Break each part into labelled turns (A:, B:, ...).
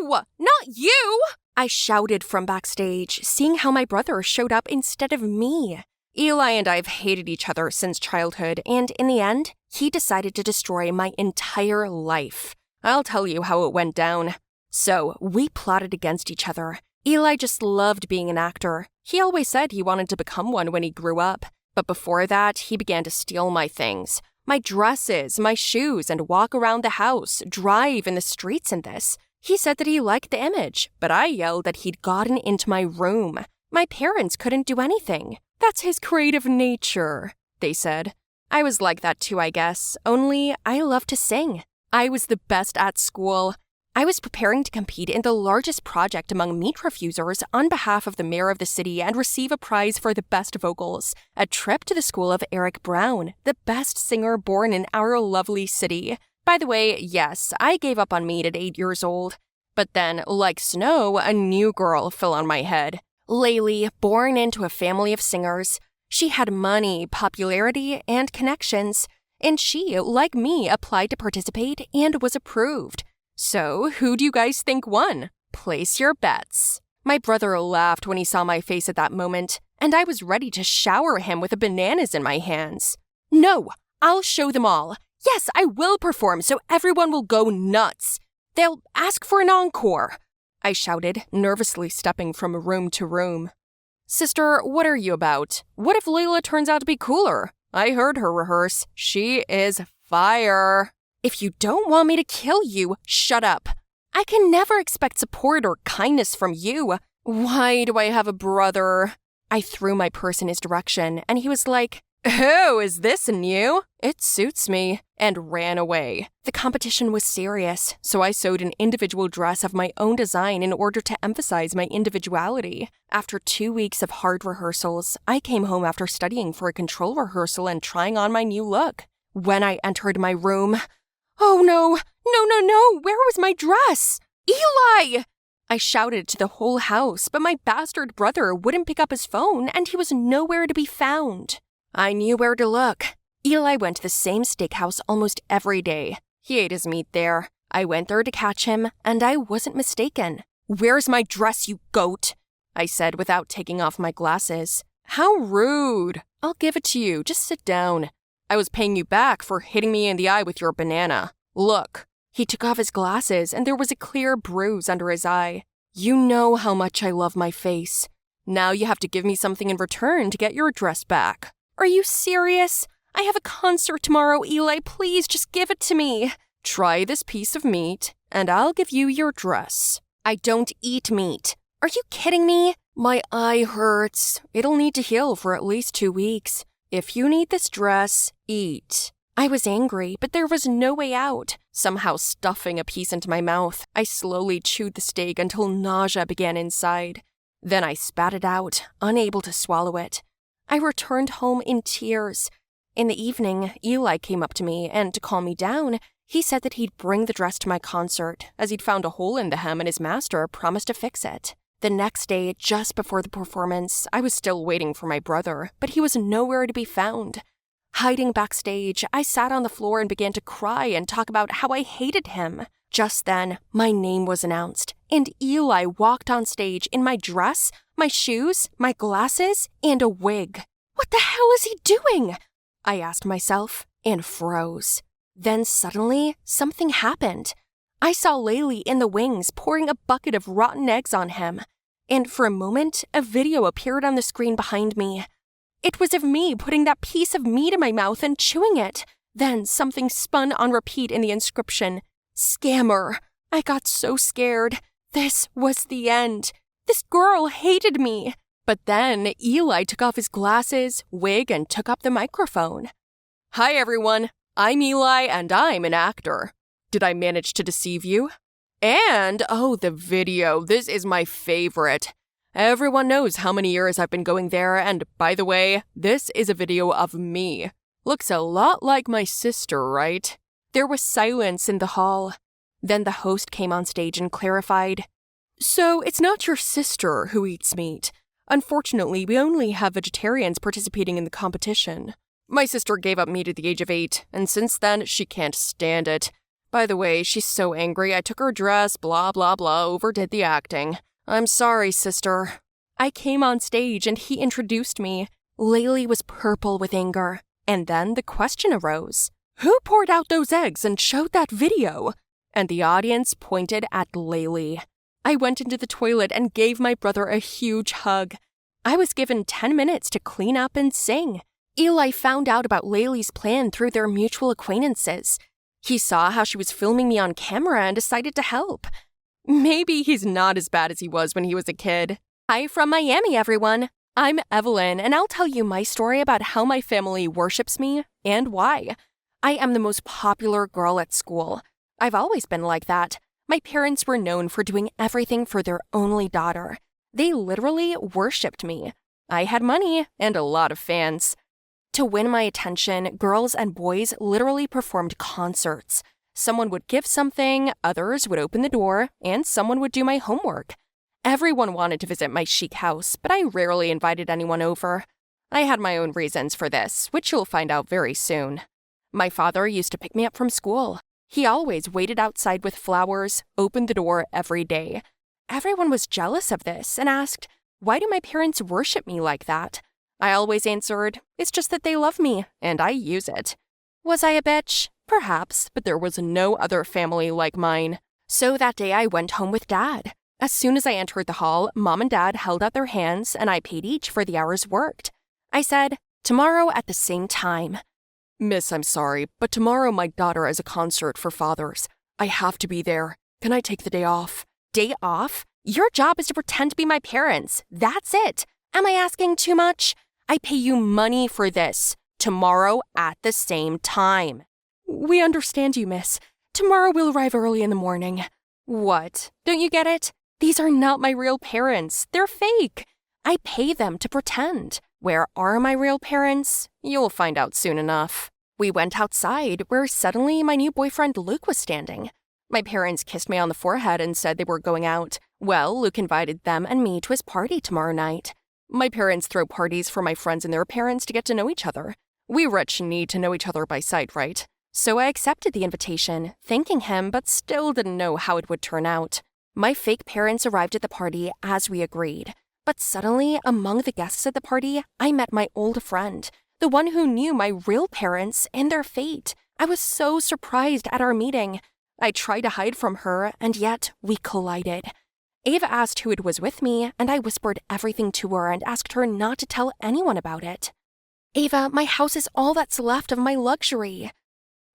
A: No! Not you! I shouted from backstage, seeing how my brother showed up instead of me. Eli and I have hated each other since childhood, and in the end, he decided to destroy my entire life. I'll tell you how it went down. So, we plotted against each other. Eli just loved being an actor. He always said he wanted to become one when he grew up. But before that, he began to steal my things. My dresses, my shoes, and walk around the house, drive in the streets in this. He said that he liked the image, but I yelled that he'd gotten into my room. My parents couldn't do anything. That's his creative nature, they said. I was like that too, I guess, only I love to sing. I was the best at school. I was preparing to compete in the largest project among meat refusers on behalf of the mayor of the city and receive a prize for the best vocals, a trip to the school of Eric Brown, the best singer born in our lovely city. By the way, yes, I gave up on meat at 8 years old. But then, like snow, a new girl fell on my head. Laylee, born into a family of singers. She had money, popularity, and connections. And she, like me, applied to participate and was approved. So, who do you guys think won? Place your bets. My brother laughed when he saw my face at that moment, and I was ready to shower him with bananas in my hands. No, I'll show them all. Yes, I will perform so everyone will go nuts. They'll ask for an encore, I shouted, nervously stepping from room to room. Sister, what are you about? What if Layla turns out to be cooler? I heard her rehearse. She is fire. If you don't want me to kill you, shut up. I can never expect support or kindness from you. Why do I have a brother? I threw my purse in his direction, and he was like, "Oh, is this new? It suits me," and ran away. The competition was serious, so I sewed an individual dress of my own design in order to emphasize my individuality. After 2 weeks of hard rehearsals, I came home after studying for a control rehearsal and trying on my new look. When I entered my room, oh no, no, where was my dress? Eli! I shouted to the whole house, but my bastard brother wouldn't pick up his phone and he was nowhere to be found. I knew where to look. Eli went to the same steakhouse almost every day. He ate his meat there. I went there to catch him, and I wasn't mistaken. "Where's my dress, you goat?" I said without taking off my glasses. "How rude. I'll give it to you. Just sit down. I was paying you back for hitting me in the eye with your banana. Look." He took off his glasses, and there was a clear bruise under his eye. "You know how much I love my face. Now you have to give me something in return to get your dress back." "Are you serious? I have a concert tomorrow, Eli. Please just give it to me." "Try this piece of meat, and I'll give you your dress." "I don't eat meat. Are you kidding me?" "My eye hurts. It'll need to heal for at least 2 weeks. If you need this dress, eat." I was angry, but there was no way out. Somehow stuffing a piece into my mouth, I slowly chewed the steak until nausea began inside. Then I spat it out, unable to swallow it. I returned home in tears. In the evening, Eli came up to me, and to calm me down, he said that he'd bring the dress to my concert, as he'd found a hole in the hem and his master promised to fix it. The next day, just before the performance, I was still waiting for my brother, but he was nowhere to be found. Hiding backstage, I sat on the floor and began to cry and talk about how I hated him. Just then, my name was announced, and Eli walked on stage in my dress, my shoes, my glasses, and a wig. What the hell is he doing? I asked myself, and froze. Then suddenly, something happened. I saw Laylee in the wings pouring a bucket of rotten eggs on him, and for a moment, a video appeared on the screen behind me. It was of me putting that piece of meat in my mouth and chewing it. Then something spun on repeat in the inscription, "Scammer." I got so scared. This was the end. This girl hated me. But then Eli took off his glasses, wig, and took up the microphone. "Hi, everyone. I'm Eli, and I'm an actor. Did I manage to deceive you? And, oh, the video. This is my favorite. Everyone knows how many years I've been going there, and by the way, this is a video of me. Looks a lot like my sister, right?" There was silence in the hall. Then the host came on stage and clarified, "So it's not your sister who eats meat. Unfortunately, we only have vegetarians participating in the competition. My sister gave up meat at the age of 8, and since then, she can't stand it. By the way, she's so angry I took her dress, blah blah blah, overdid the acting. I'm sorry, sister. I came on stage and he introduced me. Laylee was purple with anger. And then the question arose. Who poured out those eggs and showed that video? And the audience pointed at Laylee. I went into the toilet and gave my brother a huge hug. I was given 10 minutes to clean up and sing. Eli found out about Laylee's plan through their mutual acquaintances. He saw how she was filming me on camera and decided to help. Maybe he's not as bad as he was when he was a kid. Hi from Miami, everyone. I'm Evelyn, and I'll tell you my story about how my family worships me and why. I am the most popular girl at school. I've always been like that. My parents were known for doing everything for their only daughter. They literally worshipped me. I had money and a lot of fans. To win my attention, girls and boys literally performed concerts. Someone would give something, others would open the door, and someone would do my homework. Everyone wanted to visit my chic house, but I rarely invited anyone over. I had my own reasons for this, which you'll find out very soon. My father used to pick me up from school. He always waited outside with flowers, opened the door every day. Everyone was jealous of this and asked, why do my parents worship me like that? I always answered, it's just that they love me, and I use it. Was I a bitch? Perhaps, but there was no other family like mine. So that day I went home with Dad. As soon as I entered the hall, Mom and Dad held out their hands and I paid each for the hours worked. I said, tomorrow at the same time. Miss, I'm sorry, but tomorrow my daughter has a concert for fathers. I have to be there. Can I take the day off? Day off? Your job is to pretend to be my parents. That's it. Am I asking too much? I pay you money for this. Tomorrow at the same time. We understand you, miss. Tomorrow we'll arrive early in the morning. What? Don't you get it? These are not my real parents. They're fake. I pay them to pretend. Where are my real parents? You'll find out soon enough. We went outside, where suddenly my new boyfriend Luke was standing. My parents kissed me on the forehead and said they were going out. Well, Luke invited them and me to his party tomorrow night. My parents throw parties for my friends and their parents to get to know each other. We rich need to know each other by sight, right? So I accepted the invitation, thanking him, but still didn't know how it would turn out. My fake parents arrived at the party as we agreed. But suddenly, among the guests at the party, I met my old friend, the one who knew my real parents and their fate. I was so surprised at our meeting. I tried to hide from her, and yet we collided. Ava asked who it was with me, and I whispered everything to her and asked her not to tell anyone about it. Ava, my house is all that's left of my luxury.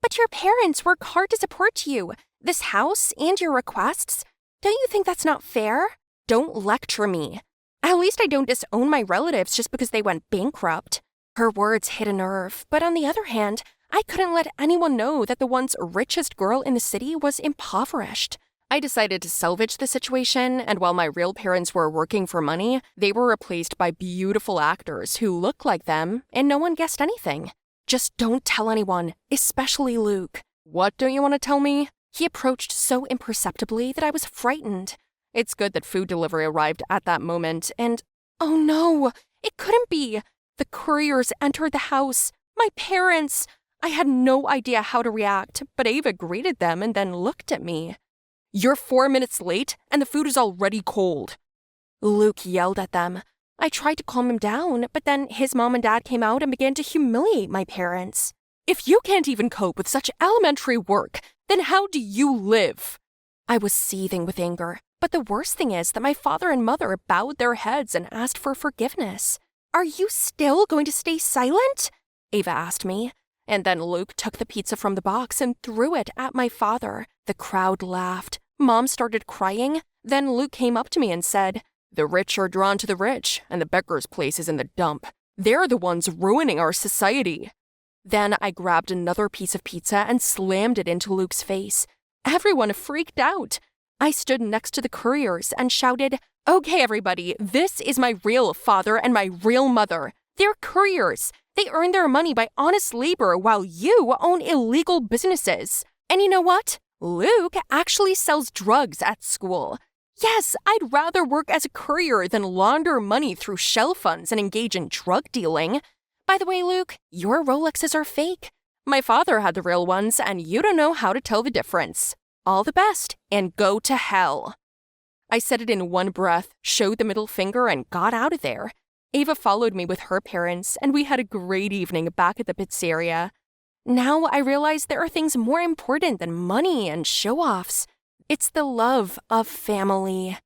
A: But your parents work hard to support you. This house and your requests. Don't you think that's not fair? Don't lecture me. At least I don't disown my relatives just because they went bankrupt. Her words hit a nerve, but on the other hand, I couldn't let anyone know that the once richest girl in the city was impoverished. I decided to salvage the situation, and while my real parents were working for money, they were replaced by beautiful actors who looked like them, and no one guessed anything. Just don't tell anyone, especially Luke. What don't you want to tell me? He approached so imperceptibly that I was frightened. It's good that food delivery arrived at that moment, and oh no, it couldn't be. The couriers entered the house. My parents. I had no idea how to react, but Ava greeted them and then looked at me. You're 4 minutes late, and the food is already cold. Luke yelled at them. I tried to calm him down, but then his mom and dad came out and began to humiliate my parents. If you can't even cope with such elementary work, then how do you live? I was seething with anger, but the worst thing is that my father and mother bowed their heads and asked for forgiveness. Are you still going to stay silent? Ava asked me. And then Luke took the pizza from the box and threw it at my father. The crowd laughed. Mom started crying. Then Luke came up to me and said, The rich are drawn to the rich, and the beggar's place is in the dump. They're the ones ruining our society. Then I grabbed another piece of pizza and slammed it into Luke's face. Everyone freaked out. I stood next to the couriers and shouted, Okay, everybody, this is my real father and my real mother. They're couriers. They earn their money by honest labor while you own illegal businesses. And you know what? Luke actually sells drugs at school. Yes, I'd rather work as a courier than launder money through shell funds and engage in drug dealing. By the way, Luke, your Rolexes are fake. My father had the real ones, and you don't know how to tell the difference. All the best, and go to hell. I said it in one breath, showed the middle finger, and got out of there. Ava followed me with her parents, and we had a great evening back at the pizzeria. Now I realize there are things more important than money and show-offs. It's the love of family.